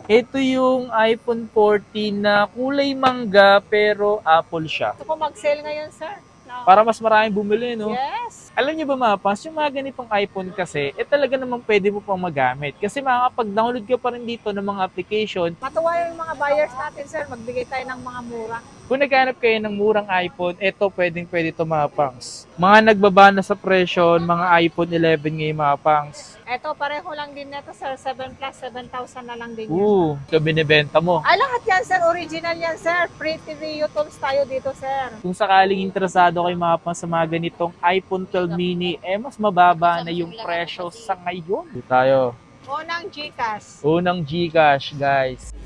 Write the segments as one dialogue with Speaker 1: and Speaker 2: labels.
Speaker 1: Ito yung iPhone 14 na kulay mangga pero Apple siya.
Speaker 2: Gusto ko mag-sale ngayon, sir. No.
Speaker 1: Para mas maraming bumili, no?
Speaker 2: Yes.
Speaker 1: Alam niyo ba mga pas, yung mga ganitong iPhone kasi, talaga namang pwede mo pang magamit. Kasi makakapag-download ka pa rin dito ng mga application.
Speaker 2: Matuwa yung mga buyers natin, sir. Magbigay tayo ng mga mura.
Speaker 1: Kung naghanap kayo ng murang iPhone, ito pwedeng-pwede ito mga pangs. Mga nagbaba na sa presyo, mga iPhone 11 ngayon mga pangs.
Speaker 2: Ito, pareho lang din nito, sir. 7 plus, 7,000 na lang din yun.
Speaker 1: Ito binibenta mo.
Speaker 2: Ay, lahat yan, sir. Original yan, sir. Free TV tools tayo dito, sir.
Speaker 1: Kung sakaling interesado kayo mga pangs sa mga ganitong iPhone 12 mini, mas mababa na yung presyo sa ngayon. Dito tayo.
Speaker 2: Unang Gcash.
Speaker 1: Unang Gcash, guys.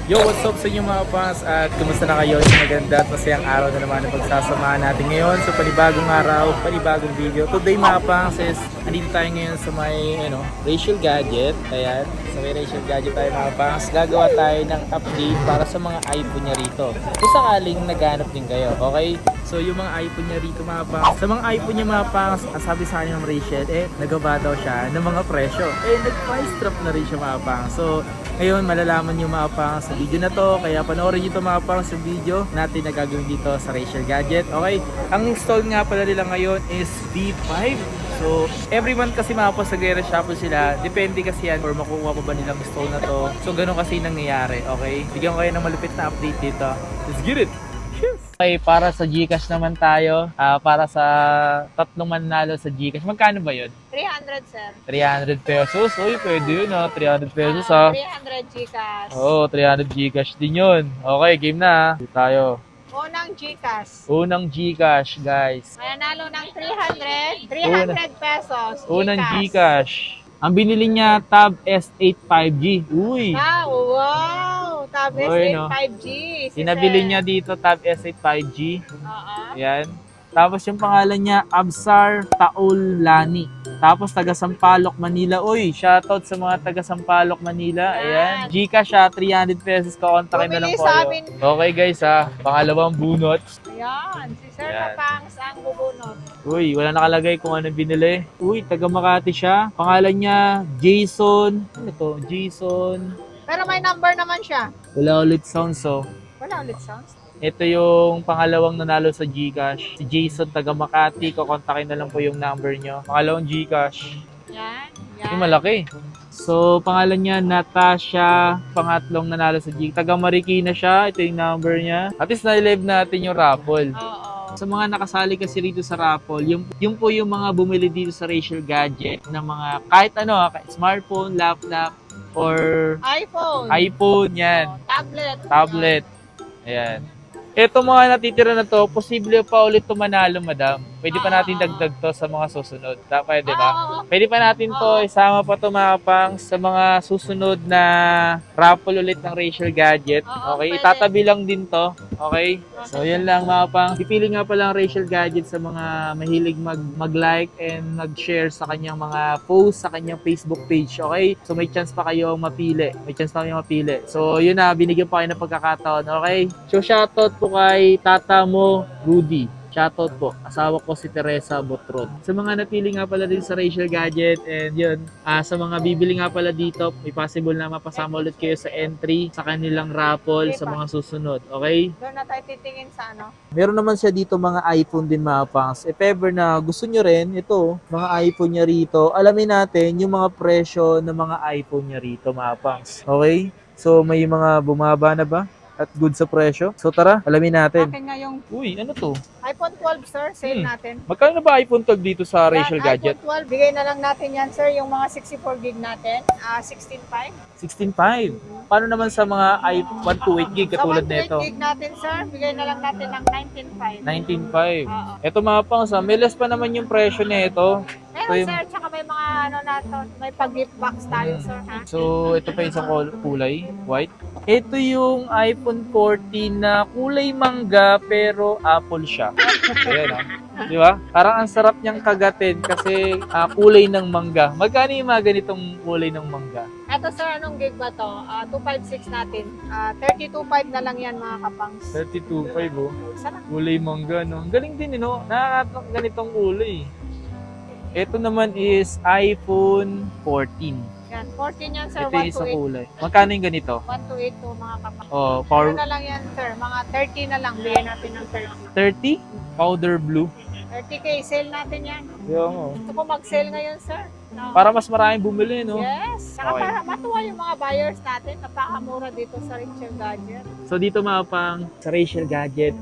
Speaker 1: Yo, what's up sa inyo mga pangs at kumusta na kayo? Maganda at masayang araw na naman ang pagsasamahan natin ngayon sa panibagong araw, panibagong video. Today mga pangs is andito tayo ngayon sa may Rachel Gadget. Ayan, sa may Rachel Gadget tayo mga pangs. Gagawa tayo ng update para sa mga iPhone niya rito. Kung sakaling naghanap din kayo, okay? So yung mga iPhone niya rito mga pangs, sa mga iPhone niya mga pangs, sabi sa akin ng Rachel, nagaba daw siya ng mga presyo. Nag-price drop na rin siya mga pangs. So ngayon malalaman niyo mga pangs sa video na to, kaya panoorin niyo to mga pangs sa video natin na gagawin dito sa Rachel Gadget. Okay, ang install nga pala nila ngayon is V5. So every month kasi mga pangs nagre-reshuffle sila, depende kasi yan or makukuha pa ba nilang install na to. So ganun kasi nangyayari. Okay, bigyan ko kayo ng malupit na update dito. Let's get it! Okay, para sa GCash naman tayo, para sa tatlong mananalo sa GCash, magkano ba yun?
Speaker 2: 300, sir.
Speaker 1: 300 pesos. Uy, pwede yun 300 pesos
Speaker 2: 300 Gcash.
Speaker 1: Oo, 300 GCash din yun. Okay, game na Dito tayo.
Speaker 2: Unang Gcash.
Speaker 1: Unang GCash, guys.
Speaker 2: Mananalo ng 300. 300 pesos.
Speaker 1: Unang GCash. Ang binili niya, Tab S8 5G. Uy!
Speaker 2: Wow! Tab
Speaker 1: Uy,
Speaker 2: S8 5G.
Speaker 1: Sinabili niya dito, Tab S8 5G.
Speaker 2: Oo.
Speaker 1: Yan. Tapos yung pangalan niya, Absar Taulani. Tapos taga Sampaloc, Manila. Uy, shoutout sa mga taga Sampaloc, Manila. Ayan. Gcash siya, 300 pesos. Kakontakin na lang po kayo. Okay guys pangalawang bunot.
Speaker 2: Ayan. Si Sir
Speaker 1: Ayan.
Speaker 2: Kapangs ang bubunot.
Speaker 1: Uy, wala nakalagay kung ano binili. Uy, taga Makati siya. Pangalan niya, Jason. Ano to? Jason.
Speaker 2: Pero may number naman siya.
Speaker 1: Wala ulit sounds
Speaker 2: Wala ulit sounds.
Speaker 1: Ito yung pangalawang nanalo sa Gcash. Si Jason, taga Makati. Kukontakin na lang po yung number nyo. Pangalawang Gcash.
Speaker 2: Yan.
Speaker 1: Yung malaki. So, pangalan niya, Natasha. Pangatlong nanalo sa Gcash. Taga Marikina siya. Ito yung number niya. At least na-live natin yung raffle.
Speaker 2: Oo.
Speaker 1: Sa mga nakasali kasi rito sa raffle, yung po yung mga bumili dito sa Rachel Gadget ng mga kahit kahit smartphone, laptop, or iPhone yan. Tablet. Ayan. Ito mga natitira na to, posible pa ulit to manalo, madam. Pwede pa natin dagdag to sa mga susunod. Pwede ba? Pwede pa natin to, isama pa to mga pangs sa mga susunod na raffle ulit ng Rachel Gadget. Okay, itatabi lang din to. Okay? So, yan lang mga pangs. Pipili nga pala ang Rachel Gadget sa mga mahilig mag-like and mag-share sa kanyang mga posts sa kanyang Facebook page. Okay? So, may chance pa kayong mapili. So, yun na, binigyan pa kayo ng pagkakataon. Okay? So, shoutout po kay tata mo, Rudy. Shoutout po. Asawa ko si Teresa Botron. Sa mga napili nga pala din sa Rachel Gadget and yun, sa mga bibili nga pala dito, may possible na mapasama ulit kayo sa entry sa kanilang raffle sa mga susunod. Okay?
Speaker 2: Doon na tayo titingin sa
Speaker 1: Meron naman siya dito mga iPhone din mga pangs. If ever na gusto nyo rin, ito, mga iPhone niya rito, alamin natin yung mga presyo ng mga iPhone niya rito mga pangs. Okay? So may mga bumaba na ba? At good sa presyo. So tara, alamin natin.
Speaker 2: akin nga yung
Speaker 1: Uy, ano to?
Speaker 2: iPhone 12, sir. Sale natin.
Speaker 1: Magkano na ba iPhone 12 dito sa Rachel Gadget?
Speaker 2: iPhone 12, bigay na lang natin yan, sir. Yung mga 64 gig natin, 16.5.
Speaker 1: 16.5. Paano naman sa mga iPhone 128 gig katulad
Speaker 2: Sa 128
Speaker 1: nito?
Speaker 2: gig natin, sir, bigay na lang natin ng 19.5.
Speaker 1: 19.5.
Speaker 2: Oo.
Speaker 1: Ito mga pangs, may less pa naman yung presyo nito.
Speaker 2: Meron, sir, tsaka may mga may pag-gift box tayo, sir, ha?
Speaker 1: So, ito pa isang kulay, white. Ito yung iPhone 14 na kulay mangga pero Apple siya. Ayan Di ba? Parang ang sarap niyang kagatin kasi kulay ng mangga. Magkano yung mga ganitong kulay ng mangga?
Speaker 2: Eto, sir, anong gig ba to? 256 natin. 32.5 na lang yan, mga kapangs.
Speaker 1: 32.5
Speaker 2: Isa lang.
Speaker 1: Kulay mangga, no? Ang galing din, no? Nakakatak ganitong kulay. Ito naman is iPhone 14.
Speaker 2: Yan, Yan, 14 yan, sir.
Speaker 1: Ito yung
Speaker 2: 1 to
Speaker 1: isang
Speaker 2: 8.
Speaker 1: kulay. Magkano yung ganito?
Speaker 2: 1 to 8 to mga kapang.
Speaker 1: Oh,
Speaker 2: Ano
Speaker 1: power
Speaker 2: na lang yan, sir? Mga 30 na lang. Bigyan natin ng
Speaker 1: 30?
Speaker 2: 30.
Speaker 1: Powder blue.
Speaker 2: 30K, sale natin yan.
Speaker 1: Yung, oh.
Speaker 2: Gusto ko mag-sale ngayon, sir. No?
Speaker 1: Para mas maraming bumili, no?
Speaker 2: Yes. Saka
Speaker 1: Okay.
Speaker 2: para matuwa yung mga buyers natin. Napakamura dito sa Rachel Gadget.
Speaker 1: So dito mga pang sa Rachel Gadget,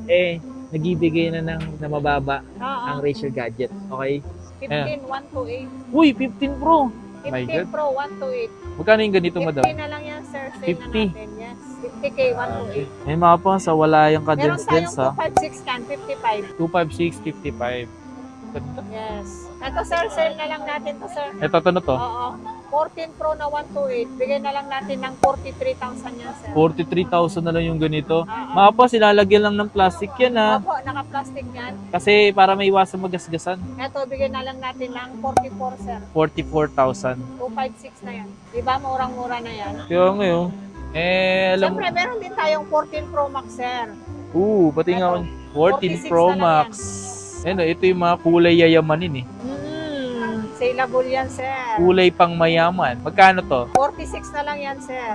Speaker 1: nagibigay na ng na mababa ang
Speaker 2: Oo.
Speaker 1: Rachel Gadget. Okay?
Speaker 2: 15, 1 to 8.
Speaker 1: Uy, 15 Pro! My
Speaker 2: 15
Speaker 1: God.
Speaker 2: Pro, 1 to 8.
Speaker 1: Magkano yung ganito,
Speaker 2: 50
Speaker 1: madam?
Speaker 2: na lang yan, sir. Sale
Speaker 1: 50.
Speaker 2: na natin. Yes. 50K, 1 to 8.
Speaker 1: May mga pang sa wala yung
Speaker 2: Meron
Speaker 1: cadence
Speaker 2: tayong
Speaker 1: ha.
Speaker 2: 256 can, 55.
Speaker 1: 256, 55. Ganda.
Speaker 2: Yes. Ito, sir, sale na lang natin to, sir.
Speaker 1: Ito, ano to?
Speaker 2: Oo. 14 Pro na 1 to 8. Bigay na lang natin ng 43,000 yan, sir.
Speaker 1: 43,000 na lang yung ganito.
Speaker 2: Oo.
Speaker 1: Mga pa, silalagyan lang ng plastic yan ha.
Speaker 2: Opo, naka-plastic yan.
Speaker 1: Kasi para may iwasan magasgasan.
Speaker 2: Ito, bigay na lang natin ng 44, sir.
Speaker 1: 44,000.
Speaker 2: 256 na yan. Diba, murang-mura na yan.
Speaker 1: Kaya ngayon, alam mo.
Speaker 2: Siyempre, meron din tayong 14 Pro Max, sir.
Speaker 1: Pati nga 14
Speaker 2: 46
Speaker 1: Pro
Speaker 2: na lang
Speaker 1: Max. Ano, ito yung mga kulay yayamanin
Speaker 2: Saleable yan, sir.
Speaker 1: Kulay pang mayaman. Magkano to?
Speaker 2: 46 na lang yan, sir.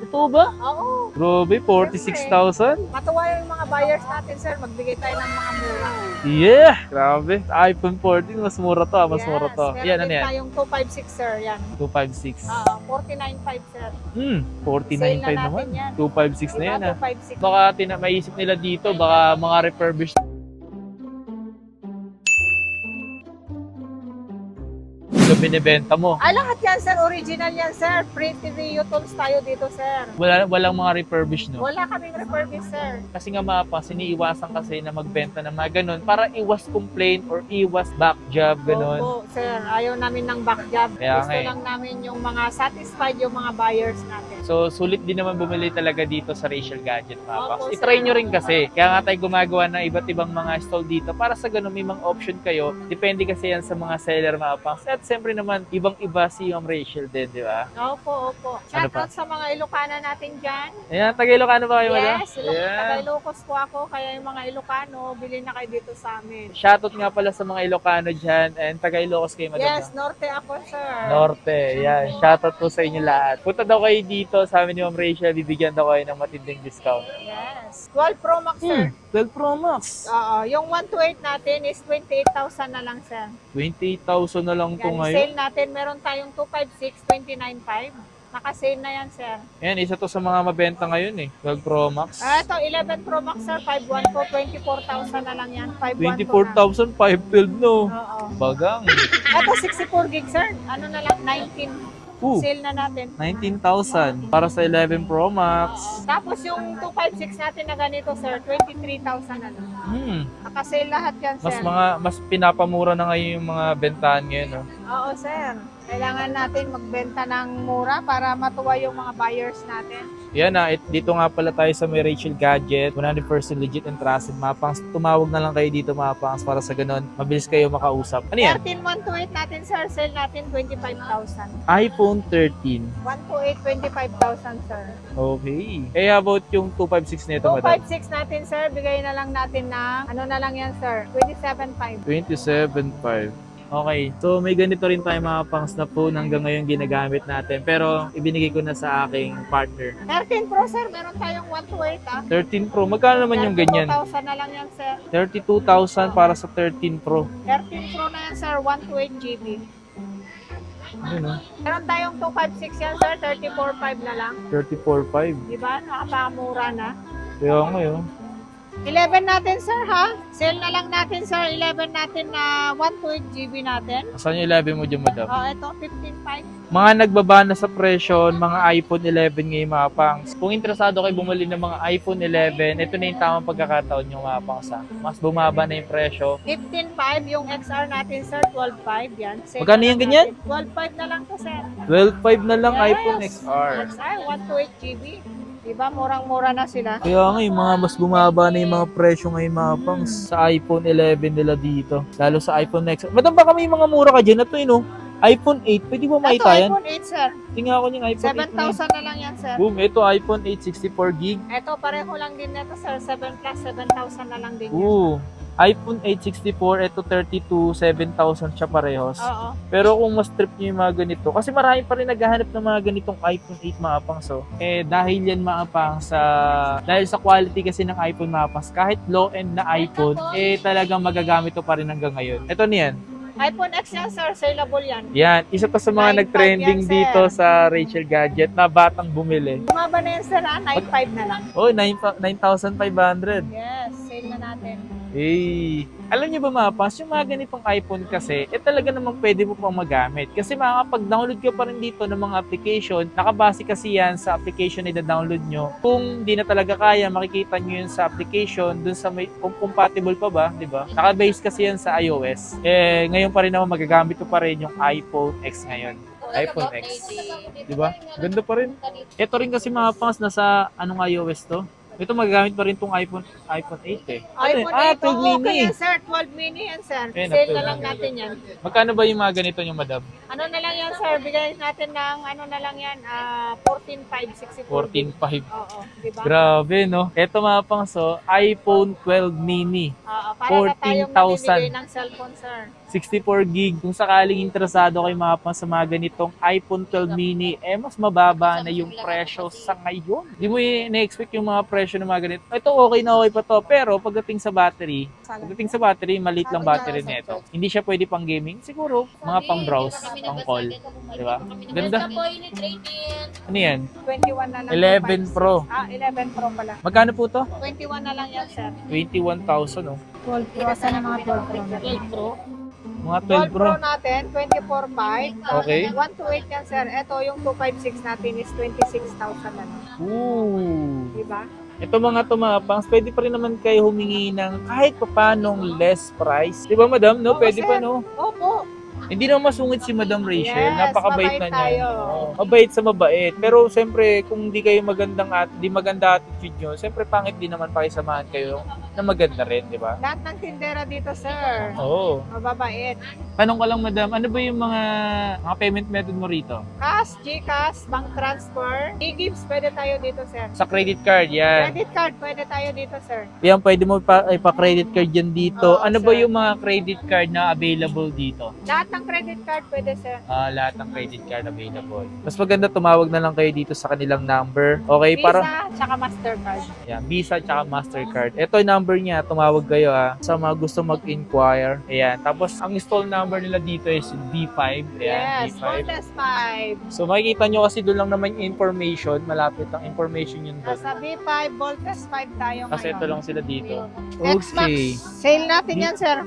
Speaker 1: Totoo ba?
Speaker 2: Oo.
Speaker 1: Grabe, 46,000?
Speaker 2: Matuwa yung mga buyers natin, sir. Magbigay tayo ng mga mura.
Speaker 1: Yeah! Grabe. iPhone 14, mas mura to. Mas mura to.
Speaker 2: Meron
Speaker 1: Yan, ano
Speaker 2: din
Speaker 1: yan?
Speaker 2: tayong 256, sir. Yan.
Speaker 1: 256.
Speaker 2: 49.5, sir.
Speaker 1: 49.5
Speaker 2: Sale na
Speaker 1: naman.
Speaker 2: natin yan.
Speaker 1: 256 na yan ha.
Speaker 2: 256.
Speaker 1: Baka maisip nila dito, baka mga refurbished yung binibenta mo.
Speaker 2: Lahat yan, sir. Original yan, sir. Free TV tools tayo dito, sir.
Speaker 1: Walang mga refurbished, no?
Speaker 2: Wala kaming refurbished, sir.
Speaker 1: Kasi nga mapa, siniiwasan kasi na magbenta ng mga ganun para iwas complaint or iwas back job, ganun.
Speaker 2: Opo, sir. Ayaw namin ng back job.
Speaker 1: Kaya
Speaker 2: Gusto
Speaker 1: nga eh.
Speaker 2: lang namin yung mga satisfied yung mga buyers natin.
Speaker 1: So, sulit din naman bumili talaga dito sa Rachel Gadget, mga
Speaker 2: Opo,
Speaker 1: paps. I-try
Speaker 2: sir.
Speaker 1: nyo rin kasi. Kaya nga tayo gumagawa ng iba't ibang mga stall dito para sa ganun may mga option kayo. Depende kasi yan sa mga seller, mga paps. At siyempre naman, ibang-iba si Ma'am Rachel din, di ba?
Speaker 2: Opo, opo.
Speaker 1: Ano pa?
Speaker 2: Shoutout sa mga Ilocana natin dyan.
Speaker 1: Ayan, Taga-Ilocano ba kayo, madam?
Speaker 2: Yes,
Speaker 1: Ayan.
Speaker 2: Taga-Ilocos po ako. Kaya yung mga Ilocano, bilhin na kayo dito sa amin.
Speaker 1: Shoutout nga pala sa mga Ilocano dyan and Taga-Ilocos kayo, madam.
Speaker 2: Yes, Norte ako, sir.
Speaker 1: Norte, yan. Shoutout po sa inyo lahat. Punta daw kayo dito sa amin ni Ma'am Rachel, bibigyan daw kayo ng matinding discount.
Speaker 2: Yes. 12 Pro Max, sir.
Speaker 1: 12 Pro Max.
Speaker 2: Oo, yung 1 to 8 natin is 28,000 na lang, sir.
Speaker 1: 28,000 na lang to
Speaker 2: Yan,
Speaker 1: ngayon.
Speaker 2: sale natin, meron tayong 256, 29.5. Naka-sale na yan, sir.
Speaker 1: Yan, isa to sa mga mabenta ngayon eh. 12 Pro Max.
Speaker 2: Ito, 11 Pro Max, sir. 5.1 po, 24,000 na lang yan. 5.1
Speaker 1: 24,000, 512 no.
Speaker 2: Oo.
Speaker 1: Bagang.
Speaker 2: Ito, 64 gig, sir. Ano na lang, 19. Sale na natin.
Speaker 1: 19,000 para sa 11 Pro Max.
Speaker 2: Tapos yung 256 natin na ganito, sir, 23,000 na lang. Naka-sale lahat yan, sir.
Speaker 1: Mas pinapamura na ngayon yung mga bentahan ngayon, no?
Speaker 2: Oo, sir. Kailangan natin magbenta ng mura para matuwa yung mga buyers natin.
Speaker 1: Yan na, dito nga pala tayo sa may Rachel Gadget, 100% legit and trusted. Mapangs, tumawag na lang kayo dito mapangs para sa ganun, mabilis kayo makausap. Ano yan?
Speaker 2: 13,128 natin, sir. Sale natin 25,000.
Speaker 1: iPhone 13.
Speaker 2: 128, 25,000, sir.
Speaker 1: Okay. Eh, how about yung 256 nito, madam?
Speaker 2: 256 natin, sir. Bigay na lang natin na, ano na lang yan, sir, 27,500.
Speaker 1: 27.5. Okay. So, may ganito rin tayo mga pangs na phone hanggang ngayon ginagamit natin. Pero, ibinigay ko na sa aking partner.
Speaker 2: 13 Pro, sir. Meron tayong 128,
Speaker 1: 13 Pro. Magkano naman yung ganyan?
Speaker 2: 32,000 na lang yan, sir.
Speaker 1: 32,000 para sa 13 Pro.
Speaker 2: 13 Pro na yan, sir. 128 GB.
Speaker 1: Ano?
Speaker 2: Meron tayong 256 yan, sir. 34,500 na lang.
Speaker 1: 34.5.
Speaker 2: Diba? Nakapakamura na.
Speaker 1: Kaya ngayon.
Speaker 2: 11 natin, sir, ha? Sale na lang natin, sir. 11 natin na 128 GB natin.
Speaker 1: Asan yung 11 mo dyan, madam?
Speaker 2: Ito, 15,500.
Speaker 1: Mga nagbaba na sa presyo, mga iPhone 11 ngayon mga pangs. Kung interesado kayo bumili ng mga iPhone 11, ito na yung tamang pagkakataon yung mga pangs. Mas bumaba na yung presyo.
Speaker 2: 15,500 yung XR natin, sir. 12,500 yan. Sale
Speaker 1: Magkano
Speaker 2: na
Speaker 1: yung
Speaker 2: lang
Speaker 1: ganyan?
Speaker 2: natin. 12,500 na lang to, sir.
Speaker 1: 12.5 na lang
Speaker 2: Yes.
Speaker 1: iPhone XR.
Speaker 2: XR, 128 GB. Diba? Murang-mura na sila.
Speaker 1: Kaya nga yung mga mas bumaba na yung mga presyo ngayon mga pangs sa iPhone 11 nila dito. Lalo sa iPhone XR. Madam, baka may mga mura ka dyan. Ito yun, iPhone 8. Pwede ba
Speaker 2: Ito,
Speaker 1: makita yan?
Speaker 2: iPhone 8, sir.
Speaker 1: Tingnan ko yung iPhone 8 na yun.
Speaker 2: 7,000 na lang yan, sir.
Speaker 1: Boom, ito iPhone 8 64 gig.
Speaker 2: Ito, pareho lang din nito, sir. 7 plus, 7,000 na lang din yan.
Speaker 1: Ooh, iPhone 8 64, ito 32, 7,000 siya parehos.
Speaker 2: Oo.
Speaker 1: Pero kung mas trip nyo yung mga ganito, kasi marami pa rin naghahanap ng mga ganitong iPhone 8 mga pangs. So, dahil yan mga pangs, dahil sa quality kasi ng iPhone mga pangs, kahit low-end na iPhone, talagang magagamit to pa rin hanggang ngayon. Ito niyan.
Speaker 2: iPhone X yan, sir. Saleable yan.
Speaker 1: Yan, isa pa sa mga
Speaker 2: 9.5
Speaker 1: nag-trending
Speaker 2: yan, sir.
Speaker 1: dito sa Rachel Gadget na batang bumili.
Speaker 2: Bumaba na yan, sir. 9.5 na lang.
Speaker 1: Oh, 9,500.
Speaker 2: Yes, sale na natin.
Speaker 1: Alam niyo ba mga pangs, yung mga ganitong iPhone kasi, talaga namang pwede mo pang magamit. Kasi makakapag-download ka pa rin dito ng mga application. Nakabase kasi yan sa application na i-download nyo. Kung di na talaga kaya, makikita nyo yun sa application, dun sa may, kung compatible pa ba, di ba? Nakabase kasi yan sa iOS. Ngayon pa rin naman magagamit ko pa rin yung iPhone X ngayon. iPhone X. Di ba? Ganda pa rin. Ito rin kasi mga pangs, nasa anong iOS to? Ito magagamit pa rin tong iPhone 8 eh.
Speaker 2: iPhone 8,
Speaker 1: 12 mini.
Speaker 2: okay yan, sir. 12 mini yan, sir.
Speaker 1: Ayan,
Speaker 2: Sale
Speaker 1: 12
Speaker 2: na lang
Speaker 1: mini.
Speaker 2: natin yan.
Speaker 1: Magkano ba yung mga ganito nyo, madam?
Speaker 2: Ano na lang yan, sir? Bigay natin ng ano na lang yan, 14.5, 64.
Speaker 1: 14.5.
Speaker 2: Oo, diba?
Speaker 1: Grabe, no? Ito mga pangso, iPhone 12 mini.
Speaker 2: Oo, para na tayong
Speaker 1: 14,000.
Speaker 2: namimigay ng cellphone, sir.
Speaker 1: 64 gig. Kung sakaling interesado kayo mga pang sa mga ganitong iPhone 12 mini, mas mababa na yung presyo sa ngayon. Di mo i-expect yung mga presyo ng mga ganito. Ito okay na okay pa to. Pero pagdating sa battery, maliit lang battery nito. Hindi siya pwede pang gaming. Siguro, mga pang browse, pang call. Di ba? Ganda. Ano yan?
Speaker 2: 21 na lang.
Speaker 1: 11 Pro.
Speaker 2: 11 Pro pala.
Speaker 1: Magkano po to?
Speaker 2: 21 na lang yan, sir.
Speaker 1: 21,000, no?
Speaker 2: 12 Pro. Asan ang mga 12 Pro? 12 Pro?
Speaker 1: Mga
Speaker 2: 12
Speaker 1: 12
Speaker 2: Pro
Speaker 1: Pro.
Speaker 2: natin, 24.5.
Speaker 1: Okay.
Speaker 2: 128 yan, sir. Ito, yung 256 natin is 26,000 na lang.
Speaker 1: Ooh.
Speaker 2: Diba?
Speaker 1: Ito mga tumapangs, pwede pa rin naman kayo humingi ng kahit papanong less price. Di ba, madam? No?
Speaker 2: Oo,
Speaker 1: Pwede
Speaker 2: sir.
Speaker 1: pa, no?
Speaker 2: Opo.
Speaker 1: Hindi naman masungit si Madam Rachel.
Speaker 2: Yes,
Speaker 1: Napakabait
Speaker 2: mabait
Speaker 1: na niya.
Speaker 2: tayo.
Speaker 1: Oo, mabait sa mabait. Pero siyempre, kung di kayo di maganda attitude nyo, siyempre pangit din naman pakisamahan kayo na maganda rin, di ba?
Speaker 2: Lahat ng tindera dito, sir.
Speaker 1: Oo.
Speaker 2: Mababait.
Speaker 1: Tanong ko lang, madam, ano ba yung mga payment method mo rito?
Speaker 2: Cash, GCash, bank transfer, e-gifts, pwede tayo dito, sir.
Speaker 1: Sa credit card, yan.
Speaker 2: Credit card, pwede tayo dito, sir.
Speaker 1: Yan, pwede mo ipa-credit card yan dito.
Speaker 2: Oo,
Speaker 1: Ano ba
Speaker 2: sir.
Speaker 1: yung mga credit card na available dito?
Speaker 2: Lahat ng credit card, pwede, sir.
Speaker 1: Lahat ng credit card available. Mas maganda tumawag na lang kayo dito sa kanilang number. Okay,
Speaker 2: Visa,
Speaker 1: para
Speaker 2: tsaka Mastercard.
Speaker 1: yan, Visa tsaka Mastercard. Ito yung number niya, tumawag kayo sa mga gusto mag-inquire. Ayan, tapos ang install number nila dito is D5. Ayan,
Speaker 2: Yes,
Speaker 1: D5.
Speaker 2: Boneless 5.
Speaker 1: So makikita nyo kasi doon lang naman yung information, malapit ang information yun doon.
Speaker 2: Nasa B5, Voltes 5 tayo ngayon.
Speaker 1: Kasi ito lang sila dito.
Speaker 2: X-Max, sale natin yan, sir.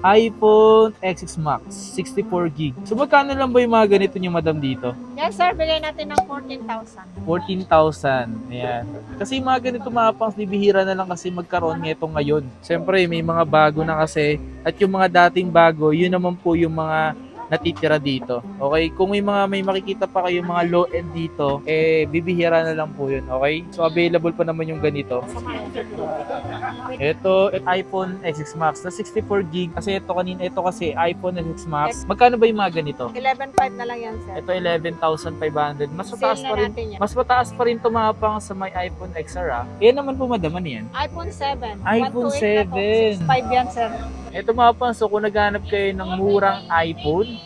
Speaker 1: iPhone XS Max, 64 gig. So magkano lang ba yung mga ganito niyo, madam, dito?
Speaker 2: Yan, sir, bigay natin ng 14,000.
Speaker 1: 14,000. Ayan. Kasi yung mga ganito mga pangs, bibihira na lang kasi magkaroon nito ngayon. Siyempre, may mga bago na kasi. At yung mga dating bago, yun naman po yung mga natitira dito. Okay? Kung may makikita pa kayo mga low end dito, bibihira na lang po yun. Okay? So, available pa naman yung ganito. Ito, iPhone XS Max na 64 gig. Kasi ito kasi iPhone XS Max. Magkano ba yung mga ganito?
Speaker 2: 11,500 na lang yan, sir.
Speaker 1: Ito 11,500. Mas mataas
Speaker 2: Sale
Speaker 1: pa
Speaker 2: na
Speaker 1: rin.
Speaker 2: natin yan.
Speaker 1: Mas mataas pa rin tumapang sa may iPhone XR. Yan naman po, madam, ano yan?
Speaker 2: iPhone 7.
Speaker 1: iPhone
Speaker 2: 128 na to.
Speaker 1: 7.
Speaker 2: 6.5 yan, sir.
Speaker 1: Ito mga panso, kung naghanap kayo ng murang iPhone,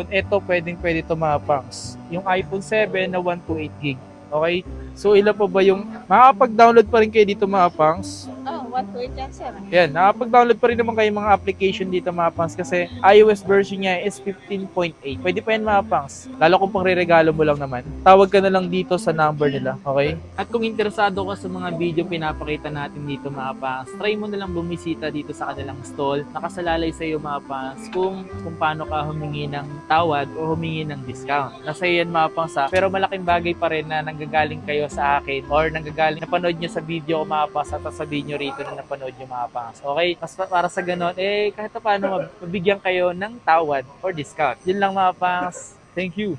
Speaker 1: ito pwede ito mga pangs. Yung iPhone 7 na 128 gig. Okay? So, ilan pa ba yung makakapag-download pa rin kayo dito mga pangs?
Speaker 2: Oh, 128 yan, sir.
Speaker 1: Yan, nakapag-download pa rin naman kayo mga application dito mga pangs kasi iOS version niya is 15.8. Pwede pa yan mga pangs. Lalo kung pang re-regalo mo lang naman. Tawag ka na lang dito sa number nila, okay? At kung interesado ka sa mga video pinapakita natin dito mga pangs, try mo na lang bumisita dito sa kanilang stall. Nakasalalay sa iyo mga pangs kung paano ka humingi ng tawad o humingi ng discount. Nasa yan mga pangs pero malaking bagay pa rin na nanggagaling kayo sa akin or nanggagaling napanood nyo sa video ko mga pangs at sabihin nyo rito na napanood nyo mga pangs. Okay? Mas para sa ganon, kahit na paano mabigyan kayo ng tawad or discount. Yun lang mga pangs. Thank you.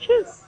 Speaker 1: Cheers!